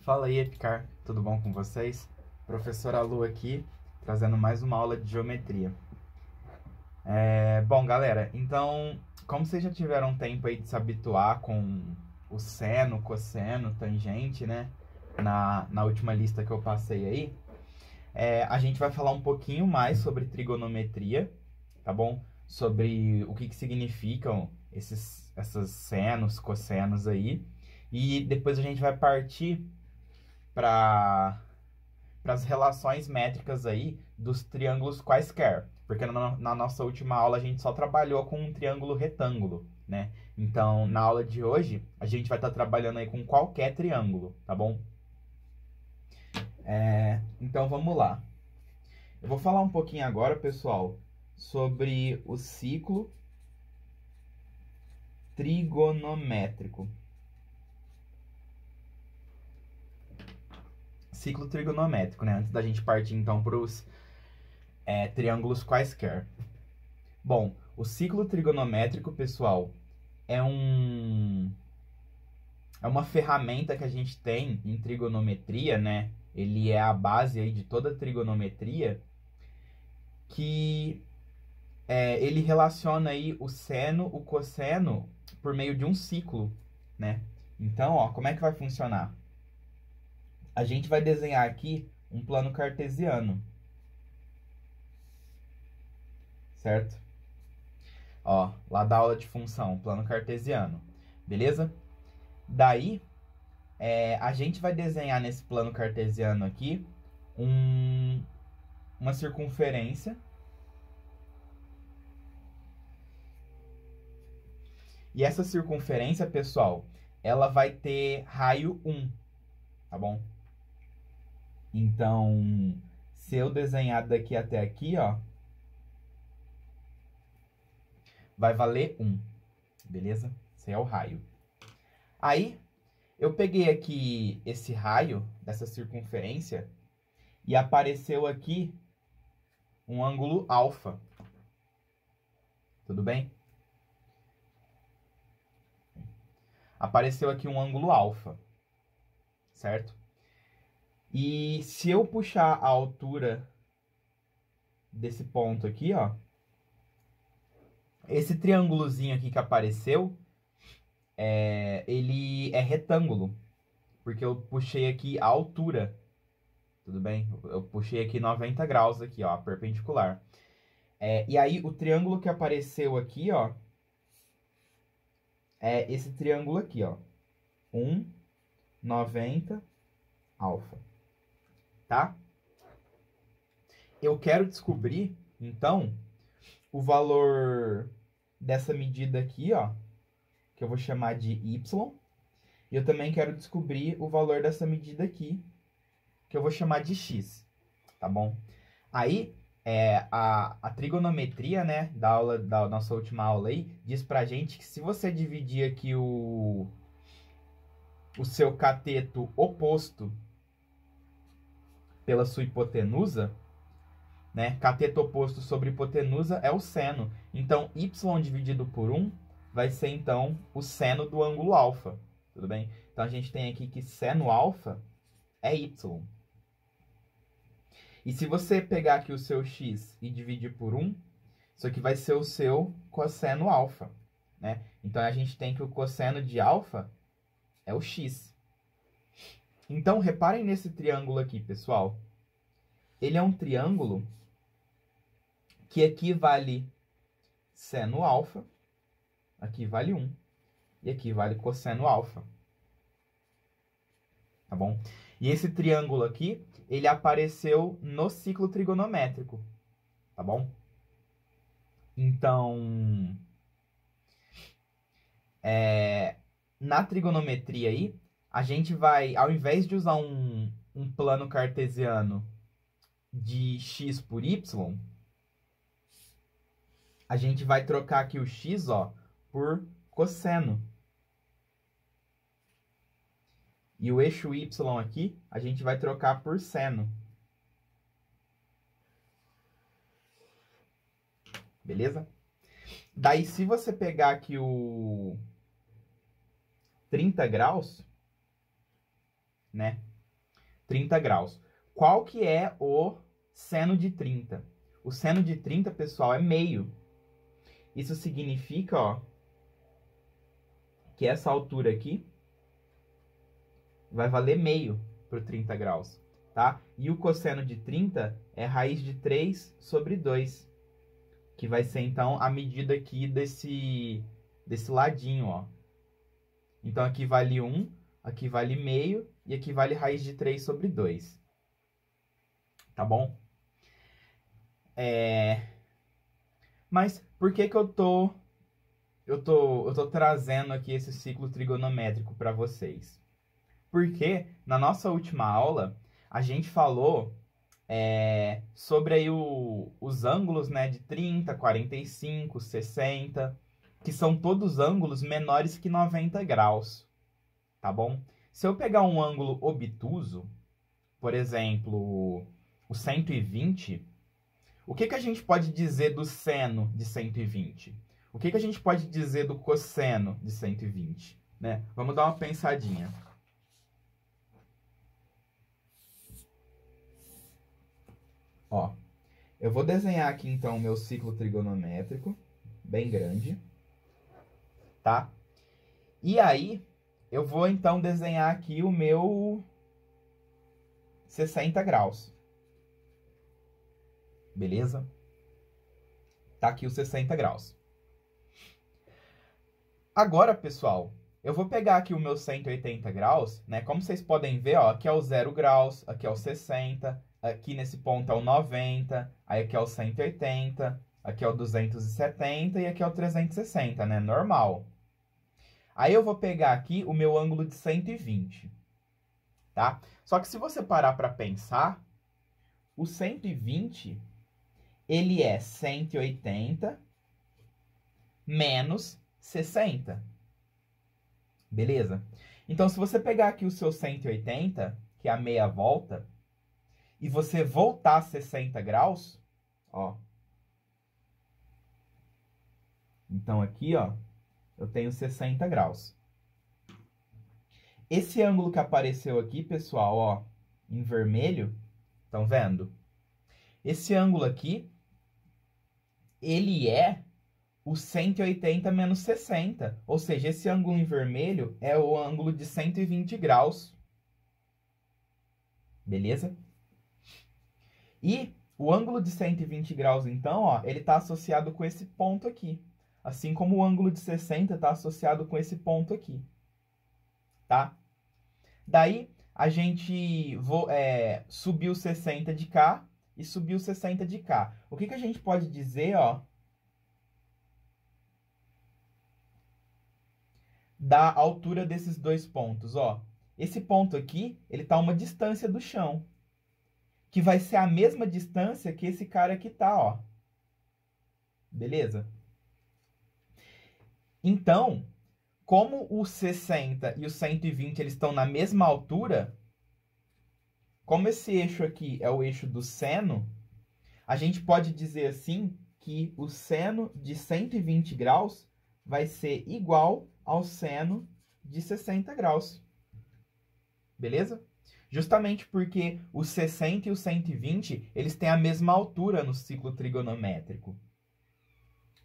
Fala aí, Epicar, tudo bom com vocês? Professora Lu aqui, trazendo mais uma aula de geometria. Bom, galera, então, como vocês já tiveram tempo aí de se habituar com o seno, cosseno, tangente, né? Na última lista que eu passei aí, a gente vai falar um pouquinho mais sobre trigonometria, tá bom? Sobre o que significam essas senos, cossenos aí. E depois a gente vai partir para as relações métricas aí dos triângulos quaisquer, porque na nossa última aula a gente só trabalhou com um triângulo retângulo, né? Então, na aula de hoje, a gente vai estar trabalhando aí com qualquer triângulo, tá bom? Então, vamos lá. Eu vou falar um pouquinho agora, pessoal, sobre o ciclo trigonométrico. Ciclo trigonométrico, né? Antes da gente partir, então, para os triângulos quaisquer. Bom, o ciclo trigonométrico, pessoal, é uma ferramenta que a gente tem em trigonometria, né? Ele é a base aí de toda a trigonometria, que ele relaciona aí o seno, o cosseno, por meio de um ciclo, né? Então, ó, como é que vai funcionar? A gente vai desenhar aqui um plano cartesiano, certo? Ó, lá da aula de função, plano cartesiano, beleza? Daí, a gente vai desenhar nesse plano cartesiano aqui uma circunferência. E essa circunferência, pessoal, ela vai ter raio 1, tá bom? Então, se eu desenhar daqui até aqui, ó, vai valer 1, beleza? Esse é o raio. Aí, eu peguei aqui esse raio dessa circunferência e apareceu aqui um ângulo alfa. Tudo bem? Apareceu aqui um ângulo alfa, certo? E se eu puxar a altura desse ponto aqui, ó, esse triângulozinho aqui que apareceu, ele é retângulo, porque eu puxei aqui a altura, tudo bem? Eu puxei aqui 90 graus aqui, ó, perpendicular. E aí, o triângulo que apareceu aqui, ó, é esse triângulo aqui, ó, 1, 90, alfa, tá? Eu quero descobrir, então, o valor dessa medida aqui, ó, que eu vou chamar de y. E eu também quero descobrir o valor dessa medida aqui, que eu vou chamar de x, tá bom? Aí, a trigonometria, né, da nossa última aula aí, diz pra gente que se você dividir aqui o seu cateto oposto pela sua hipotenusa, né, cateto oposto sobre hipotenusa é o seno. Então, y dividido por 1 vai ser, então, o seno do ângulo alfa, tudo bem? Então, a gente tem aqui que seno alfa é y. E se você pegar aqui o seu x e dividir por 1, isso aqui vai ser o seu cosseno alfa, né? Então, a gente tem que o cosseno de alfa é o x. Então, reparem nesse triângulo aqui, pessoal. Ele é um triângulo que aqui vale seno alfa, aqui vale 1, e aqui vale cosseno alfa. Tá bom? E esse triângulo aqui, ele apareceu no ciclo trigonométrico, tá bom? Então, na trigonometria aí, a gente vai, ao invés de usar um plano cartesiano de x por y, a gente vai trocar aqui o x, ó, por cosseno. E o eixo y aqui, a gente vai trocar por seno. Beleza? Daí, se você pegar aqui o 30 graus, né? 30 graus. Qual que é o seno de 30? O seno de 30, pessoal, é meio. Isso significa, ó, que essa altura aqui vai valer meio para o 30 graus, tá? E o cosseno de 30 é raiz de 3 sobre 2, que vai ser, então, a medida aqui desse ladinho, ó. Então, aqui vale 1, aqui vale meio, e aqui vale raiz de 3 sobre 2. Tá bom? Mas por que que eu tô trazendo aqui esse ciclo trigonométrico para vocês? Porque na nossa última aula, a gente falou sobre aí os ângulos, né, de 30, 45, 60, que são todos ângulos menores que 90 graus, tá bom? Se eu pegar um ângulo obtuso, por exemplo, o 120, o que que a gente pode dizer do seno de 120? O que que a gente pode dizer do cosseno de 120? Né? Vamos dar uma pensadinha. Ó, eu vou desenhar aqui, então, o meu ciclo trigonométrico, bem grande, tá? E aí, eu vou, então, desenhar aqui o meu 60 graus. Beleza? Tá aqui os 60 graus. Agora, pessoal, eu vou pegar aqui o meu 180 graus, né? Como vocês podem ver, ó, aqui é o 0 graus, aqui é o 60, aqui nesse ponto é o 90, aí aqui é o 180, aqui é o 270 e aqui é o 360, né? Normal. Aí eu vou pegar aqui o meu ângulo de 120, tá? Só que se você parar para pensar, o 120, ele é 180 menos 60. Beleza? Então, se você pegar aqui o seu 180, que é a meia volta, e você voltar 60 graus, ó. Então, aqui, ó, eu tenho 60 graus. Esse ângulo que apareceu aqui, pessoal, ó, em vermelho, estão vendo? Esse ângulo aqui, ele é o 180 menos 60. Ou seja, esse ângulo em vermelho é o ângulo de 120 graus. Beleza? E o ângulo de 120 graus, então, ó, ele está associado com esse ponto aqui. Assim como o ângulo de 60 está associado com esse ponto aqui. Tá? Daí, a gente subiu 60 de cá e subiu 60 de cá. O que que a gente pode dizer, ó, da altura desses dois pontos, ó? Esse ponto aqui, ele tá a uma distância do chão, que vai ser a mesma distância que esse cara aqui tá, ó. Beleza? Então, como o 60 e o 120 eles estão na mesma altura, como esse eixo aqui é o eixo do seno, a gente pode dizer assim que o seno de 120 graus vai ser igual ao seno de 60 graus. Beleza? Justamente porque os 60 e os 120, eles têm a mesma altura no ciclo trigonométrico.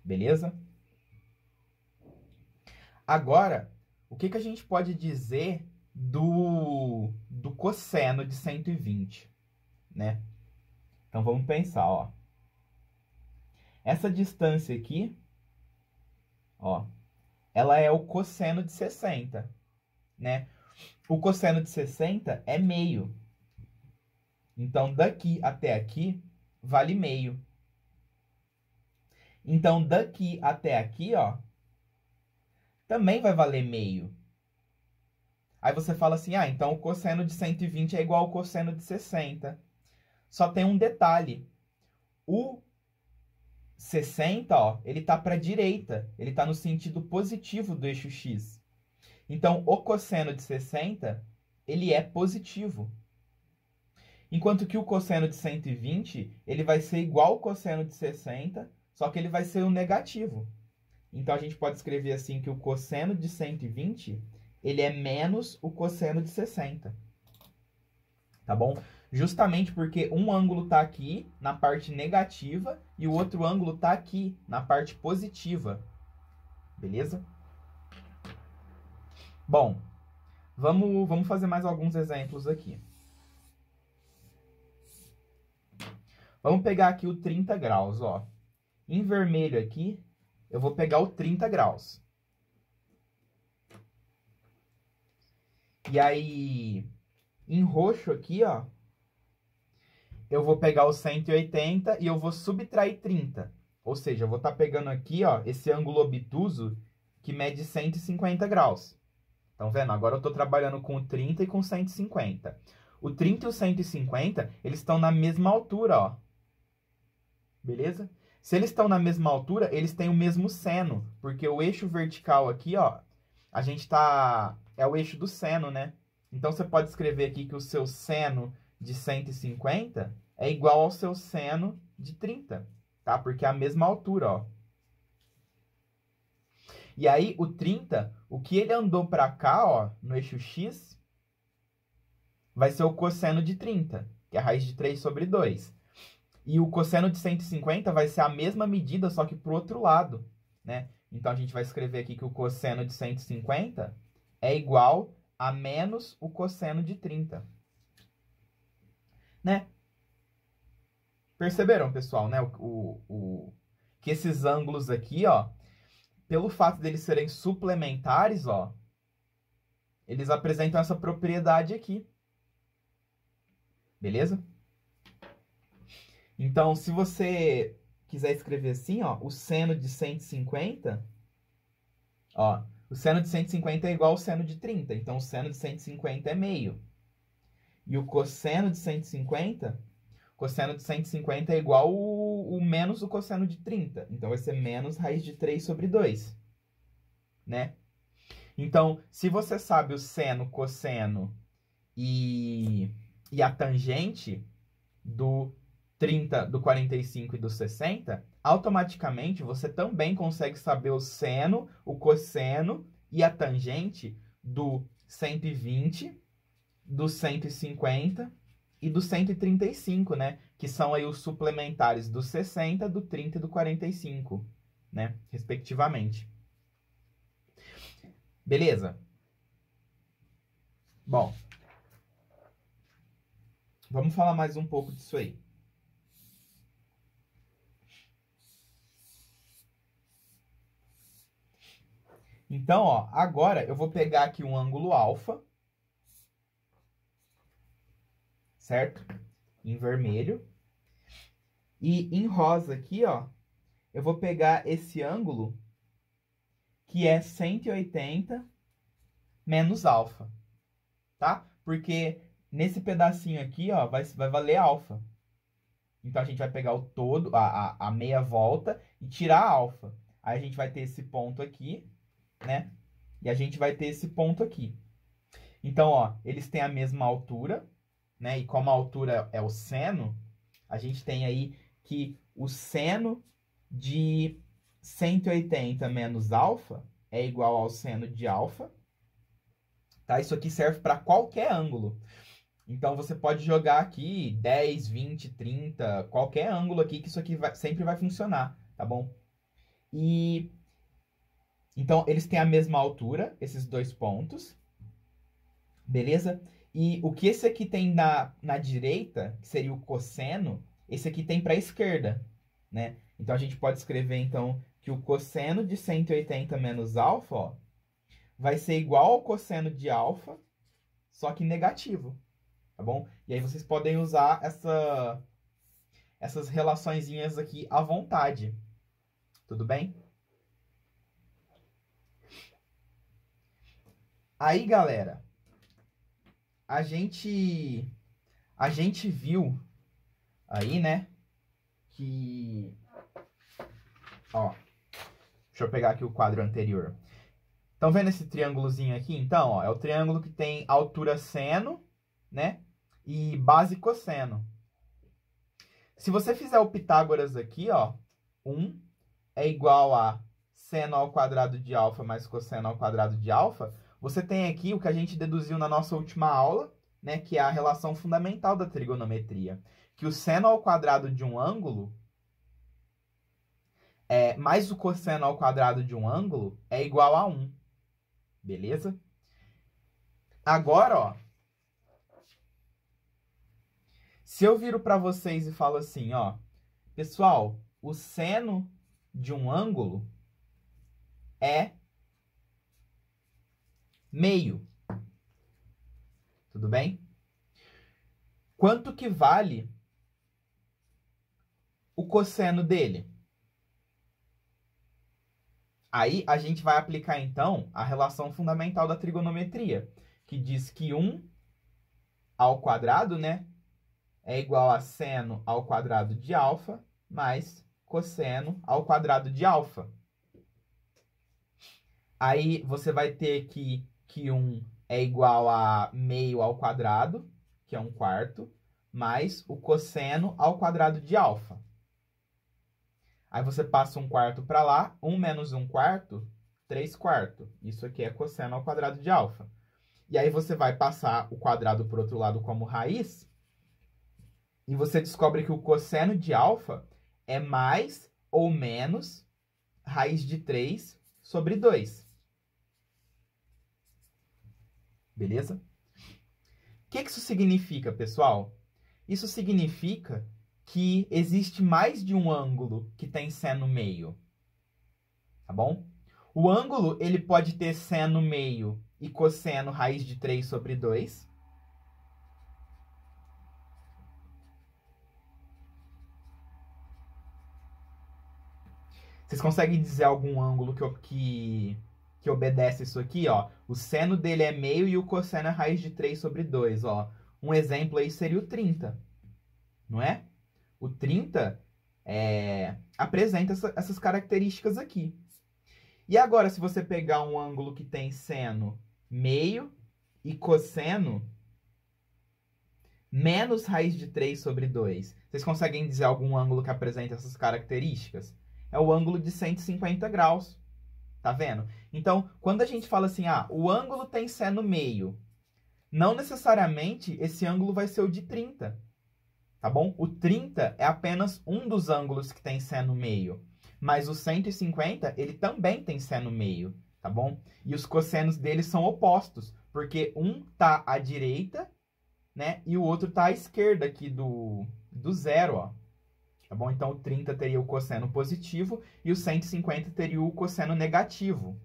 Beleza? Agora, o que que a gente pode dizer do cosseno de 120, né? Então, vamos pensar, ó. Essa distância aqui, ó, ela é o cosseno de 60, né? O cosseno de 60 é meio. Então, daqui até aqui, vale meio. Então, daqui até aqui, ó, também vai valer meio. Aí você fala assim, ah, então o cosseno de 120 é igual ao cosseno de 60. Só tem um detalhe. O 60, ó, ele tá para a direita. Ele tá no sentido positivo do eixo X. Então, o cosseno de 60, ele é positivo. Enquanto que o cosseno de 120, ele vai ser igual ao cosseno de 60, só que ele vai ser um negativo. Então, a gente pode escrever assim que o cosseno de 120, ele é menos o cosseno de 60. Tá bom? Justamente porque um ângulo está aqui na parte negativa e o outro ângulo está aqui na parte positiva. Beleza? Bom, vamos fazer mais alguns exemplos aqui. Vamos pegar aqui o 30 graus, ó. Em vermelho aqui, eu vou pegar o 30 graus. E aí, em roxo aqui, ó, eu vou pegar o 180 e eu vou subtrair 30. Ou seja, eu vou estar pegando aqui, ó, esse ângulo obtuso que mede 150 graus. Estão vendo? Agora eu estou trabalhando com o 30 e com o 150. O 30 e o 150, eles estão na mesma altura, ó. Beleza? Se eles estão na mesma altura, eles têm o mesmo seno, porque o eixo vertical aqui, ó, a gente tá... é o eixo do seno, né? Então, você pode escrever aqui que o seu seno de 150 é igual ao seu seno de 30, tá? Porque é a mesma altura, ó. E aí, o 30, o que ele andou para cá, ó, no eixo X, vai ser o cosseno de 30, que é a raiz de 3 sobre 2. E o cosseno de 150 vai ser a mesma medida, só que para o outro lado, né? Então, a gente vai escrever aqui que o cosseno de 150 é igual a menos o cosseno de 30. Né? Perceberam, pessoal, né? Que esses ângulos aqui, ó, pelo fato deles serem suplementares, ó, eles apresentam essa propriedade aqui. Beleza? Então, se você quiser escrever assim, ó, o seno de 150, ó, o seno de 150 é igual ao seno de 30. Então, o seno de 150 é meio. E o cosseno de 150, cosseno de 150 é igual o menos o cosseno de 30. Então, vai ser menos raiz de 3 sobre 2. Né? Então, se você sabe o seno, cosseno e a tangente do 30, do 45 e do 60, automaticamente você também consegue saber o seno, o cosseno e a tangente do 120, do 150 e do 135, né? Que são aí os suplementares do 60, do 30 e do 45, né? Respectivamente. Beleza? Bom, vamos falar mais um pouco disso aí. Então, ó, agora eu vou pegar aqui um ângulo alfa, certo? Em vermelho. E em rosa aqui, ó, eu vou pegar esse ângulo que é 180 menos alfa, tá? Porque nesse pedacinho aqui, ó, vai valer alfa. Então, a gente vai pegar o todo, a meia volta e tirar a alfa. Aí, a gente vai ter esse ponto aqui, né? E a gente vai ter esse ponto aqui. Então, ó, eles têm a mesma altura, né? E como a altura é o seno, a gente tem aí que o seno de 180 menos alfa é igual ao seno de alfa. Tá? Isso aqui serve para qualquer ângulo. Então, você pode jogar aqui 10, 20, 30, qualquer ângulo aqui, que isso aqui sempre vai funcionar, tá bom? E então, eles têm a mesma altura, esses dois pontos. Beleza? E o que esse aqui tem na direita, que seria o cosseno, esse aqui tem para a esquerda, né? Então, a gente pode escrever, então, que o cosseno de 180 menos alfa, ó, vai ser igual ao cosseno de alfa, só que negativo, tá bom? E aí, vocês podem usar essas relaçõezinhas aqui à vontade. Tudo bem? Aí, galera, a gente viu aí, né, que, ó, deixa eu pegar aqui o quadro anterior. Estão vendo esse triângulozinho aqui? Então, ó, é o triângulo que tem altura seno, né, e base cosseno. Se você fizer o Pitágoras aqui, ó, 1 é igual a seno ao quadrado de alfa mais cosseno ao quadrado de alfa, você tem aqui o que a gente deduziu na nossa última aula, né, que é a relação fundamental da trigonometria, que o seno ao quadrado de um ângulo mais o cosseno ao quadrado de um ângulo é igual a 1. Beleza? Agora, ó, se eu viro para vocês e falo assim, ó, pessoal, o seno de um ângulo é meio. Tudo bem? Quanto que vale o cosseno dele? Aí a gente vai aplicar, então, a relação fundamental da trigonometria, que diz que 1 ao quadrado, né, é igual a seno ao quadrado de alfa mais cosseno ao quadrado de alfa. Aí você vai ter que 1 é igual a meio ao quadrado, que é 1/4, mais o cosseno ao quadrado de alfa. Aí você passa 1/4 para lá, 1 menos 1/4, 3/4. Isso aqui é cosseno ao quadrado de alfa. E aí você vai passar o quadrado para o outro lado como raiz, e você descobre que o cosseno de alfa é mais ou menos raiz de 3 sobre 2. Beleza? O que isso significa, pessoal? Isso significa que existe mais de um ângulo que tem seno meio. Tá bom? O ângulo ele pode ter seno meio e cosseno raiz de 3 sobre 2. Vocês conseguem dizer algum ângulo que obedece isso aqui, ó? O seno dele é meio e o cosseno é raiz de 3 sobre 2, ó. Um exemplo aí seria o 30, não é? O 30 apresenta essas características aqui. E agora, se você pegar um ângulo que tem seno meio e cosseno menos raiz de 3 sobre 2, vocês conseguem dizer algum ângulo que apresenta essas características? É o ângulo de 150 graus. Tá vendo? Então, quando a gente fala assim, o ângulo tem seno meio, não necessariamente esse ângulo vai ser o de 30. Tá bom? O 30 é apenas um dos ângulos que tem seno meio. Mas o 150, ele também tem seno meio. Tá bom? E os cossenos deles são opostos. Porque um tá à direita, né? E o outro tá à esquerda aqui do zero, ó. Tá bom? Então, o 30 teria o cosseno positivo e o 150 teria o cosseno negativo.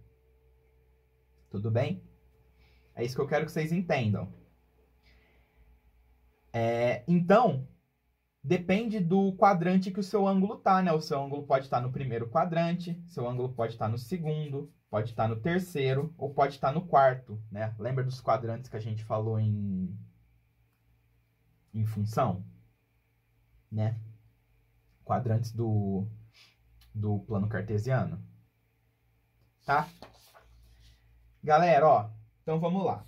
Tudo bem? É isso que eu quero que vocês entendam. Então, depende do quadrante que o seu ângulo tá, né? O seu ângulo pode estar no primeiro quadrante, seu ângulo pode estar no segundo, pode estar no terceiro ou pode estar no quarto, né? Lembra dos quadrantes que a gente falou em função? Né? Quadrantes do plano cartesiano. Tá? Galera, ó, então vamos lá.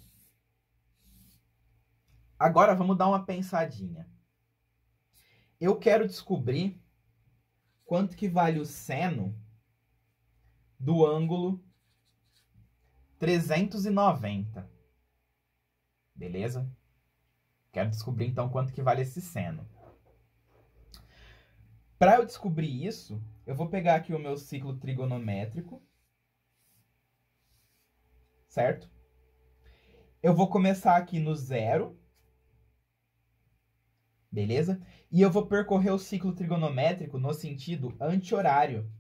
Agora vamos dar uma pensadinha. Eu quero descobrir quanto que vale o seno do ângulo 390. Beleza? Quero descobrir então quanto que vale esse seno. Para eu descobrir isso, eu vou pegar aqui o meu ciclo trigonométrico, certo? Eu vou começar aqui no zero, beleza? E eu vou percorrer o ciclo trigonométrico no sentido anti-horário,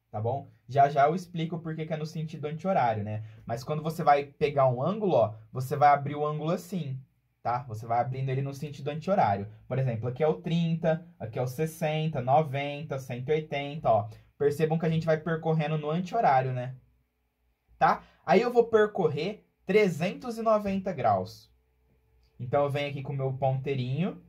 tá bom? Já já eu explico por que é no sentido anti-horário, né? Mas quando você vai pegar um ângulo, ó, você vai abrir o ângulo assim, tá? Você vai abrindo ele no sentido anti-horário. Por exemplo, aqui é o 30, aqui é o 60, 90, 180, ó. Percebam que a gente vai percorrendo no anti-horário, né? Tá? Aí eu vou percorrer 390 graus. Então eu venho aqui com o meu ponteirinho,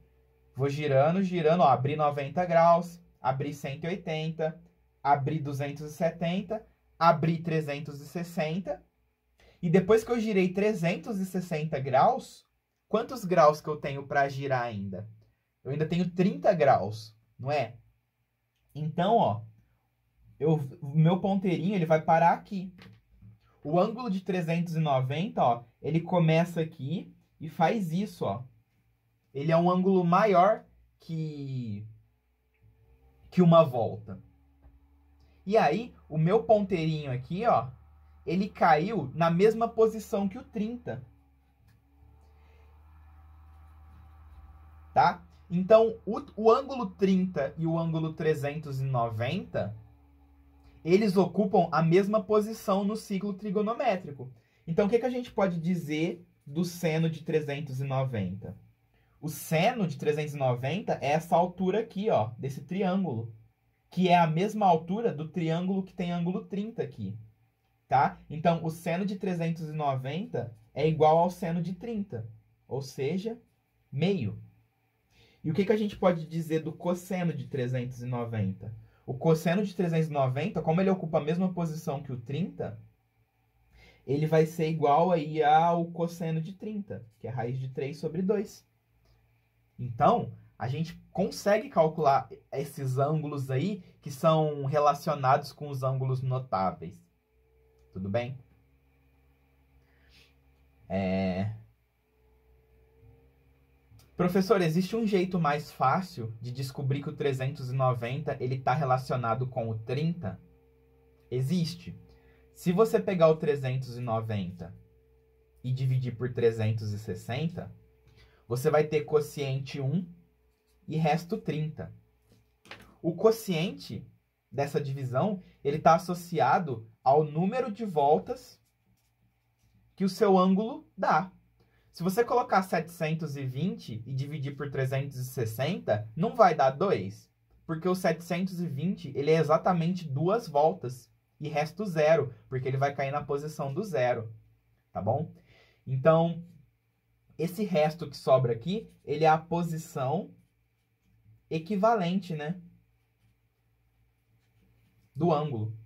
vou girando, girando, ó, abri 90 graus, abri 180, abri 270, abri 360. E depois que eu girei 360 graus, quantos graus que eu tenho para girar ainda? Eu ainda tenho 30 graus, não é? Então, ó, o meu ponteirinho ele vai parar aqui. O ângulo de 390, ó, ele começa aqui e faz isso, ó. Ele é um ângulo maior que uma volta. E aí, o meu ponteirinho aqui, ó, ele caiu na mesma posição que o 30. Tá? Então, o ângulo 30 e o ângulo 390, eles ocupam a mesma posição no ciclo trigonométrico. Então, o que a gente pode dizer do seno de 390? O seno de 390 é essa altura aqui, ó, desse triângulo, que é a mesma altura do triângulo que tem ângulo 30 aqui, tá? Então, o seno de 390 é igual ao seno de 30, ou seja, meio. E o que a gente pode dizer do cosseno de 390? O cosseno de 390, como ele ocupa a mesma posição que o 30, ele vai ser igual aí ao cosseno de 30, que é raiz de 3 sobre 2. Então, a gente consegue calcular esses ângulos aí que são relacionados com os ângulos notáveis. Tudo bem? Professor, existe um jeito mais fácil de descobrir que o 390 ele está relacionado com o 30? Existe. Se você pegar o 390 e dividir por 360, você vai ter quociente 1 e resto 30. O quociente dessa divisão ele está associado ao número de voltas que o seu ângulo dá. Se você colocar 720 e dividir por 360, não vai dar 2, porque o 720 ele é exatamente 2 voltas e resto 0, porque ele vai cair na posição do 0, tá bom? Então, esse resto que sobra aqui, ele é a posição equivalente, né, do ângulo,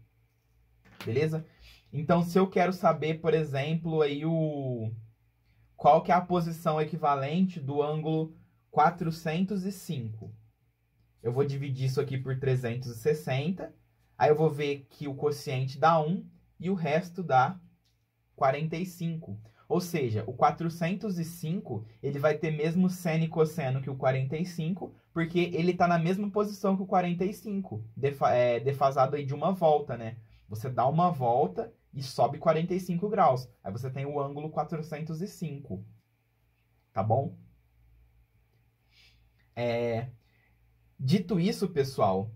beleza? Então, se eu quero saber, por exemplo, aí qual que é a posição equivalente do ângulo 405? Eu vou dividir isso aqui por 360, aí eu vou ver que o quociente dá 1 e o resto dá 45. Ou seja, o 405 ele vai ter mesmo seno e cosseno que o 45, porque ele está na mesma posição que o 45, defasado aí de uma volta, né? Você dá uma volta e sobe 45 graus. Aí você tem o ângulo 405. Tá bom? Dito isso, pessoal,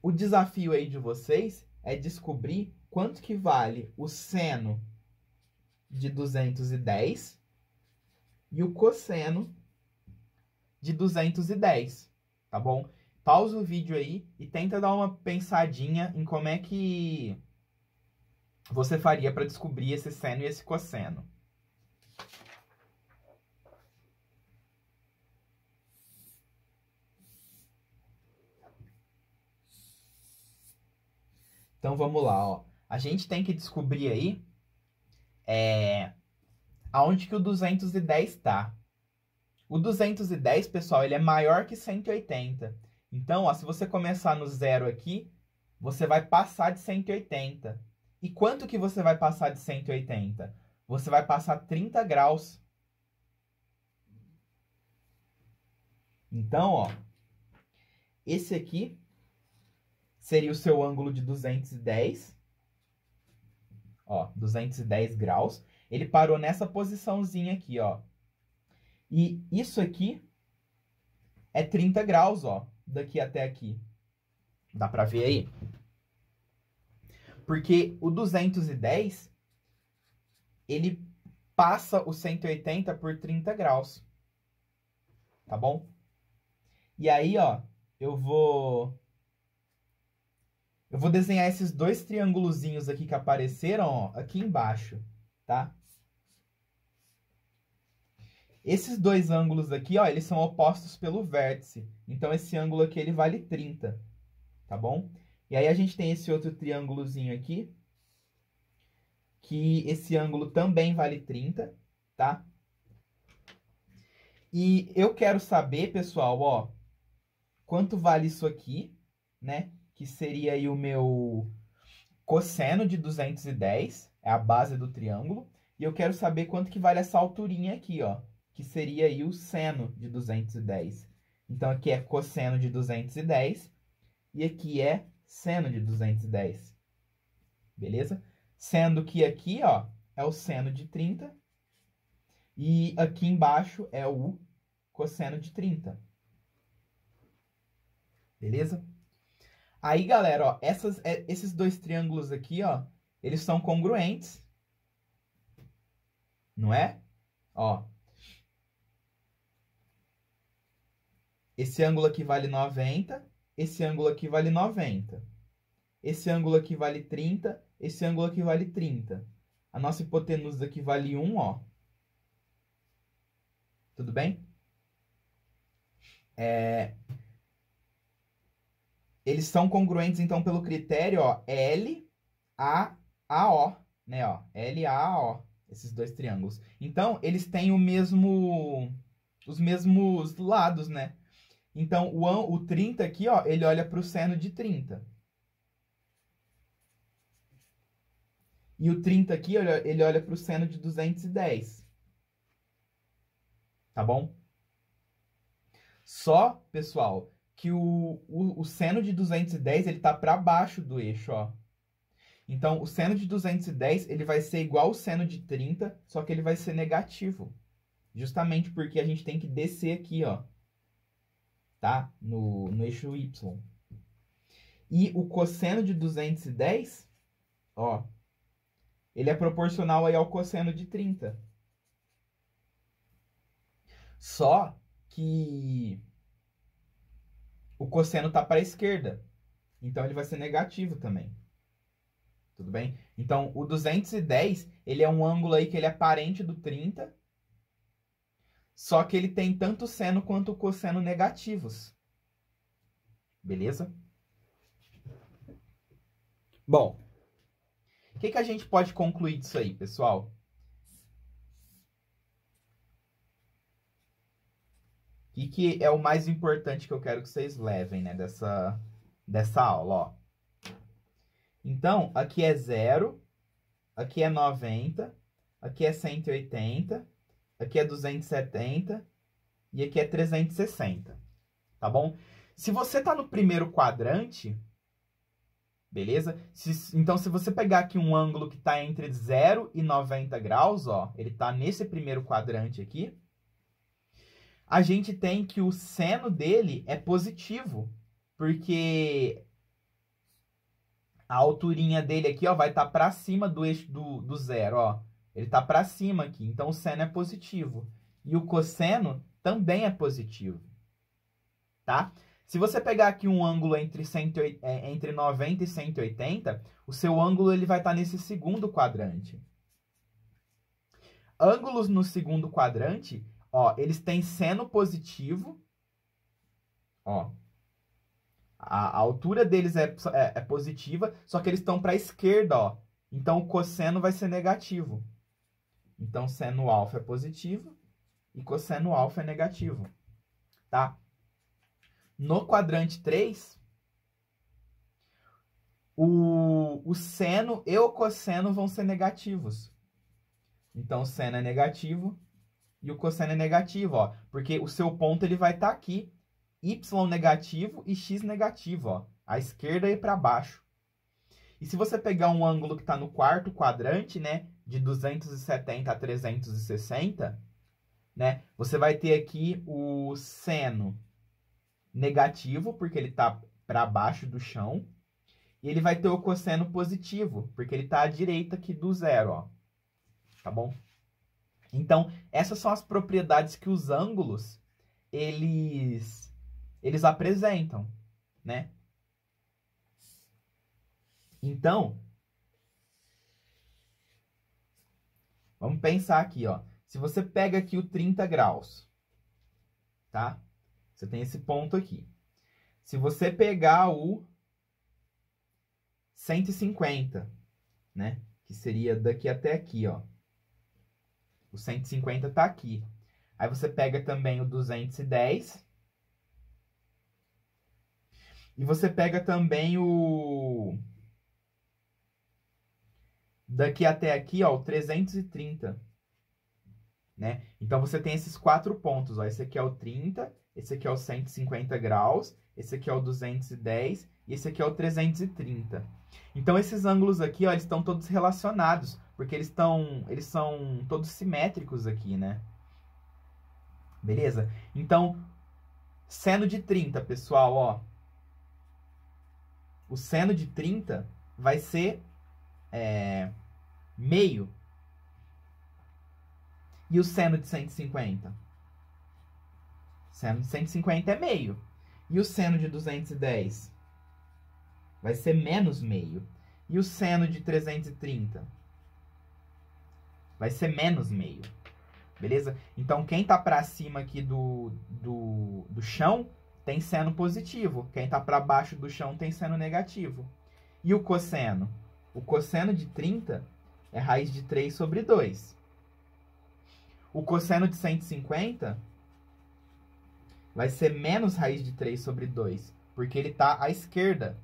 o desafio aí de vocês é descobrir quanto que vale o seno de 210 e o cosseno de 210, tá bom? Pausa o vídeo aí e tenta dar uma pensadinha em como é que você faria para descobrir esse seno e esse cosseno. Então vamos lá, ó. A gente tem que descobrir aí aonde que o 210 está. O 210, pessoal, ele é maior que 180. Então, ó, se você começar no zero aqui, você vai passar de 180. E quanto que você vai passar de 180? Você vai passar 30 graus. Então, ó, esse aqui seria o seu ângulo de 210. Ó, 210 graus. Ele parou nessa posiçãozinha aqui, ó. E isso aqui é 30 graus, ó, daqui até aqui. Dá pra ver aí? Porque o 210, ele passa o 180 por 30 graus. Tá bom? E aí, ó, eu vou desenhar esses dois triângulozinhos aqui que apareceram, ó, aqui embaixo, tá? Esses dois ângulos aqui, ó, eles são opostos pelo vértice. Então, esse ângulo aqui, ele vale 30, tá bom? E aí, a gente tem esse outro triângulozinho aqui, que esse ângulo também vale 30, tá? E eu quero saber, pessoal, ó, quanto vale isso aqui, né? que seria aí o meu cosseno de 210, é a base do triângulo. E eu quero saber quanto que vale essa alturinha aqui, ó, que seria aí o seno de 210. Então, aqui é cosseno de 210 e aqui é seno de 210. Beleza? Sendo que aqui, ó, é o seno de 30 e aqui embaixo é o cosseno de 30. Beleza? Aí, galera, ó, esses dois triângulos aqui, ó, eles são congruentes. Não é? Ó. Esse ângulo aqui vale 90, esse ângulo aqui vale 90. Esse ângulo aqui vale 30, esse ângulo aqui vale 30. A nossa hipotenusa aqui vale 1, ó. Tudo bem? Eles são congruentes, então, pelo critério, ó, LAAO, né, ó, LAAO, esses dois triângulos. Então, eles têm os mesmos lados, né? Então, o 30 aqui, ó, ele olha para o seno de 30. E o 30 aqui, ele olha para o seno de 210. Tá bom? Só, pessoal, que o seno de 210, ele tá para baixo do eixo, ó. Então, o seno de 210, ele vai ser igual ao seno de 30, só que ele vai ser negativo. Justamente porque a gente tem que descer aqui, ó. Tá? No eixo Y. E o cosseno de 210, ó, ele é proporcional aí ao cosseno de 30. Só que o cosseno tá para a esquerda. Então, ele vai ser negativo também. Tudo bem? Então, o 210, ele é um ângulo aí que ele é parente do 30, só que ele tem tanto o seno quanto o cosseno negativos. Beleza? Bom, o que a gente pode concluir disso aí, pessoal? O que é o mais importante que eu quero que vocês levem, né, dessa aula, ó. Então, aqui é 0, aqui é 90, aqui é 180, aqui é 270 e aqui é 360, tá bom? Se você tá no primeiro quadrante, beleza? Então, se você pegar aqui um ângulo que tá entre 0 e 90 graus, ó, ele tá nesse primeiro quadrante aqui, a gente tem que o seno dele é positivo, porque a alturinha dele aqui, ó, vai estar para cima do eixo do zero, ó. Ele tá para cima aqui, então o seno é positivo. E o cosseno também é positivo, tá? Se você pegar aqui um ângulo entre 90 e 180, o seu ângulo ele vai estar nesse segundo quadrante. Ângulos no segundo quadrante, ó, eles têm seno positivo, ó. A altura deles é positiva, só que eles estão para a esquerda, ó. Então, o cosseno vai ser negativo. Então, seno alfa é positivo e cosseno alfa é negativo, tá? No quadrante 3, o seno e o cosseno vão ser negativos. Então, o seno é negativo e o cosseno é negativo, ó. Porque o seu ponto ele vai estar aqui. Y negativo e X negativo, ó. A esquerda e para baixo. E se você pegar um ângulo que está no quarto quadrante, né? De 270 a 360, né? Você vai ter aqui o seno negativo, porque ele está para baixo do chão. E ele vai ter o cosseno positivo, porque ele está à direita aqui do zero, ó. Tá bom? Então, essas são as propriedades que os ângulos, eles apresentam, né? Então, vamos pensar aqui, ó. Se você pega aqui o 30 graus, tá? Você tem esse ponto aqui. Se você pegar o 150, né? Que seria daqui até aqui, ó. O 150 tá aqui. Aí você pega também o 210. E você pega também o... Daqui até aqui, ó, o 330. Né? Então, você tem esses 4 pontos. Ó. Esse aqui é o 30, esse aqui é o 150 graus, esse aqui é o 210 e esse aqui é o 330. Então, esses ângulos aqui, ó, eles estão todos relacionados, porque eles são todos simétricos aqui, né? Beleza? Então, seno de 30, pessoal, ó. O seno de 30 vai ser meio. E o seno de 150? Seno de 150 é meio. E o seno de 210? Vai ser menos meio. E o seno de 330? Vai ser menos meio. Beleza? Então, quem tá para cima aqui do chão tem seno positivo. Quem tá para baixo do chão tem seno negativo. E o cosseno? O cosseno de 30 é raiz de 3 sobre 2. O cosseno de 150 vai ser menos raiz de 3 sobre 2, porque ele está à esquerda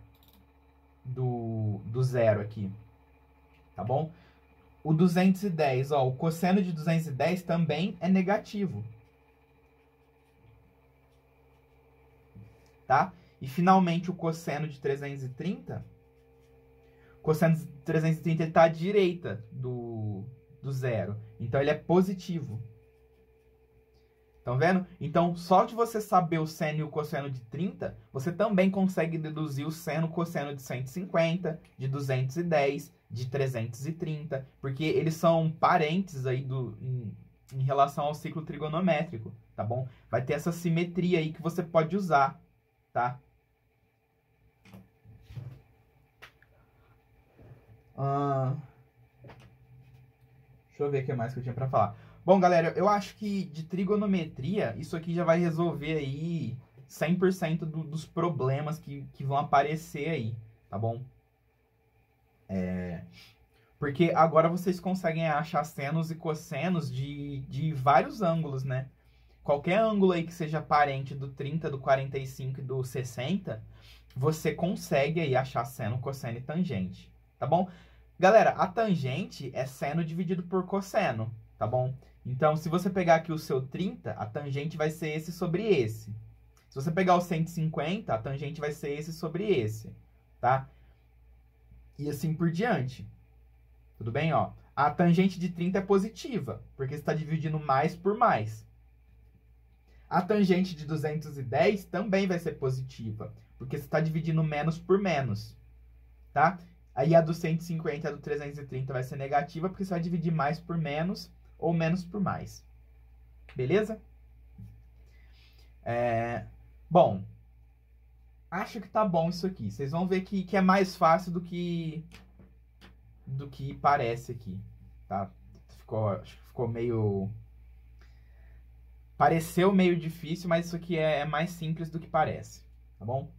do zero aqui, tá bom? O 210, ó, o cosseno de 210 também é negativo, tá? E finalmente o cosseno de 330, o cosseno de 330 está à direita do zero, então ele é positivo. Estão vendo? Então, só de você saber o seno e o cosseno de 30, você também consegue deduzir o seno e cosseno de 150, de 210, de 330, porque eles são parentes aí em relação ao ciclo trigonométrico, tá bom? Vai ter essa simetria aí que você pode usar, tá? Deixa eu ver o que mais que eu tinha pra falar. Bom, galera, eu acho que de trigonometria, isso aqui já vai resolver aí 100% dos problemas que vão aparecer aí, tá bom? Porque agora vocês conseguem achar senos e cossenos de vários ângulos, né? Qualquer ângulo aí que seja parente do 30, do 45 e do 60, você consegue aí achar seno, cosseno e tangente, tá bom? Galera, a tangente é seno dividido por cosseno, tá bom? Então, se você pegar aqui o seu 30, a tangente vai ser esse sobre esse. Se você pegar o 150, a tangente vai ser esse sobre esse, tá? E assim por diante. Tudo bem, ó? A tangente de 30 é positiva, porque você está dividindo mais por mais. A tangente de 210 também vai ser positiva, porque você está dividindo menos por menos, tá? Aí a do 150 e a do 330 vai ser negativa, porque você vai dividir mais por menos ou menos por mais. Beleza? Bom, acho que tá bom isso aqui. Vocês vão ver que é mais fácil do que parece aqui, tá? Ficou meio... Pareceu meio difícil, mas isso aqui é mais simples do que parece, tá bom?